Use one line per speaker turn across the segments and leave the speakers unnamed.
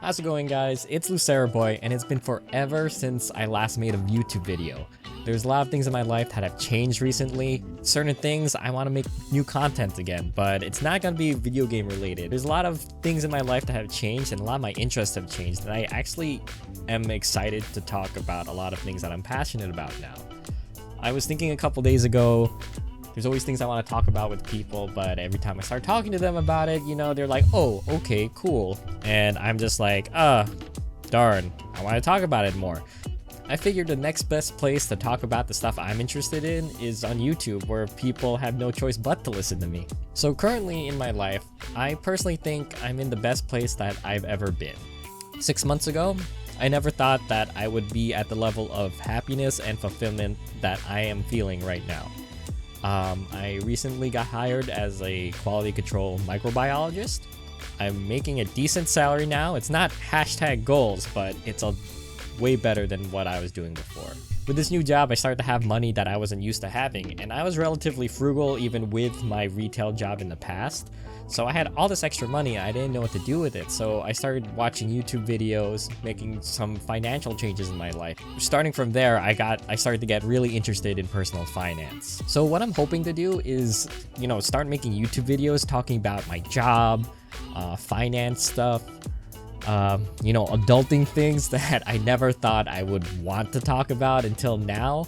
How's it going, guys? It's Lucera Boy, and it's been forever since I last made a YouTube video. There's a lot of things in my life that have changed recently. Certain things I want to make new content again, but it's not going to be video game related. There's a lot of things in my life that have changed, and a lot of my interests have changed, and I actually am excited to talk about a lot of things that I'm passionate about now. I was thinking a couple days ago, there's always things I want to talk about with people, but every time I start talking to them about it, you know, they're like, oh, okay, cool. And I'm just like, darn, I want to talk about it more. I figured the next best place to talk about the stuff I'm interested in is on YouTube, where people have no choice but to listen to me. So currently in my life, I personally think I'm in the best place that I've ever been. 6 months ago, I never thought that I would be at the level of happiness and fulfillment that I am feeling right now. I recently got hired as a quality control microbiologist. I'm making a decent salary now. It's not hashtag goals, but it's a way better than what I was doing before. With this new job, I started to have money that I wasn't used to having, and I was relatively frugal even with my retail job in the past. So I had all this extra money, I didn't know what to do with it. So I started watching YouTube videos, making some financial changes in my life. Starting from there, I started to get really interested in personal finance. So what I'm hoping to do is, start making YouTube videos talking about my job, finance stuff, adulting things that I never thought I would want to talk about until now.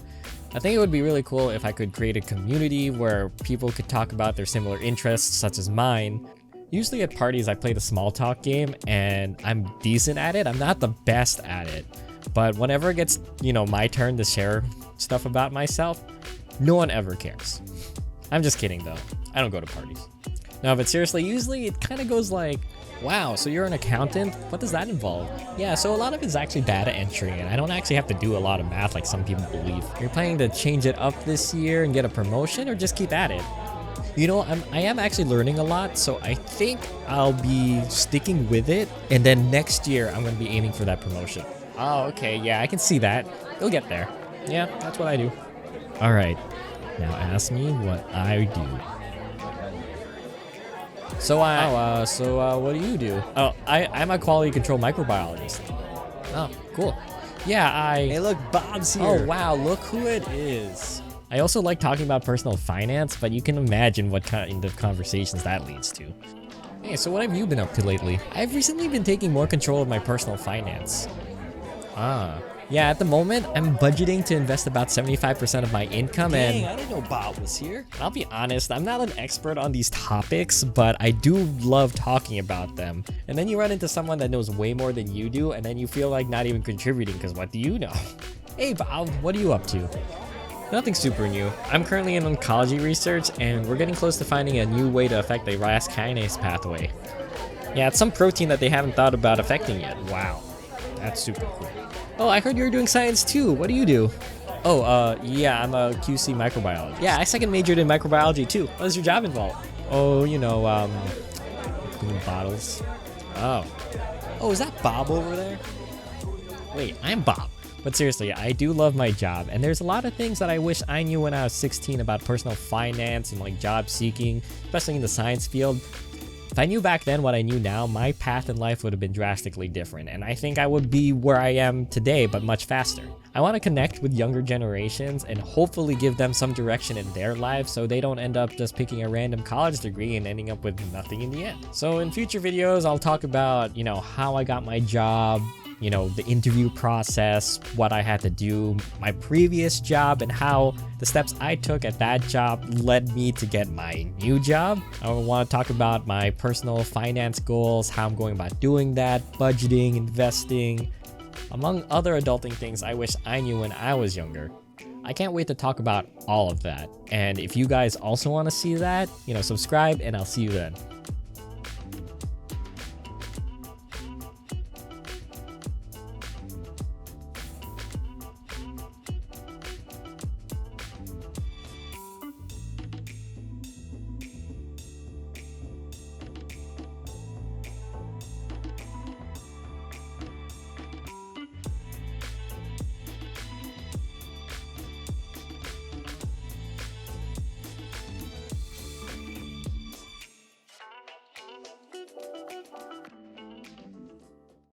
I think it would be really cool if I could create a community where people could talk about their similar interests, such as mine. Usually at parties, I play the small talk game, and I'm decent at it. I'm not the best at it, but whenever it gets, my turn to share stuff about myself, no one ever cares. I'm just kidding though. I don't go to parties. No, but seriously, usually it kind of goes like, wow, so you're an accountant? What does that involve? Yeah, so a lot of it's actually data entry, and I don't actually have to do a lot of math like some people believe. You're planning to change it up this year and get a promotion, or just keep at it? I am actually learning a lot, so I think I'll be sticking with it, and then next year I'm going to be aiming for that promotion. Oh, okay, yeah, I can see that. You'll get there. Yeah, that's what I do. Alright, now ask me what I do. So what do you do? Oh, I'm a quality control microbiologist. Oh, cool. Yeah,
Hey, look, Bob's here.
Oh, wow, look who it is. I also like talking about personal finance, but you can imagine what kind of conversations that leads to. Hey, so what have you been up to lately? I've recently been taking more control of my personal finance. Yeah, at the moment, I'm budgeting to invest about 75% of my income.
Dang,
and
I didn't know Bob was here.
I'll be honest, I'm not an expert on these topics, but I do love talking about them. And then you run into someone that knows way more than you do, and then you feel like not even contributing, because what do you know? Hey Bob, what are you up to? Nothing super new. I'm currently in oncology research, and we're getting close to finding a new way to affect the RAS kinase pathway. Yeah, it's some protein that they haven't thought about affecting yet. Wow, that's super cool. Oh, I heard you were doing science too. What do you do? Oh, yeah, I'm a QC microbiologist. Yeah, I second majored in microbiology too. What does your job involve? Oh, cleaning bottles. Oh,
is that Bob over there?
Wait, I'm Bob. But seriously, I do love my job, and there's a lot of things that I wish I knew when I was 16 about personal finance and like job seeking, especially in the science field. If I knew back then what I knew now, my path in life would have been drastically different, and I think I would be where I am today, but much faster. I want to connect with younger generations and hopefully give them some direction in their lives so they don't end up just picking a random college degree and ending up with nothing in the end. So in future videos, I'll talk about, how I got my job, the interview process, what I had to do, my previous job, and how the steps I took at that job led me to get my new job. I want to talk about my personal finance goals, how I'm going about doing that, budgeting, investing, among other adulting things I wish I knew when I was younger. I can't wait to talk about all of that. And if you guys also want to see that, subscribe, and I'll see you then.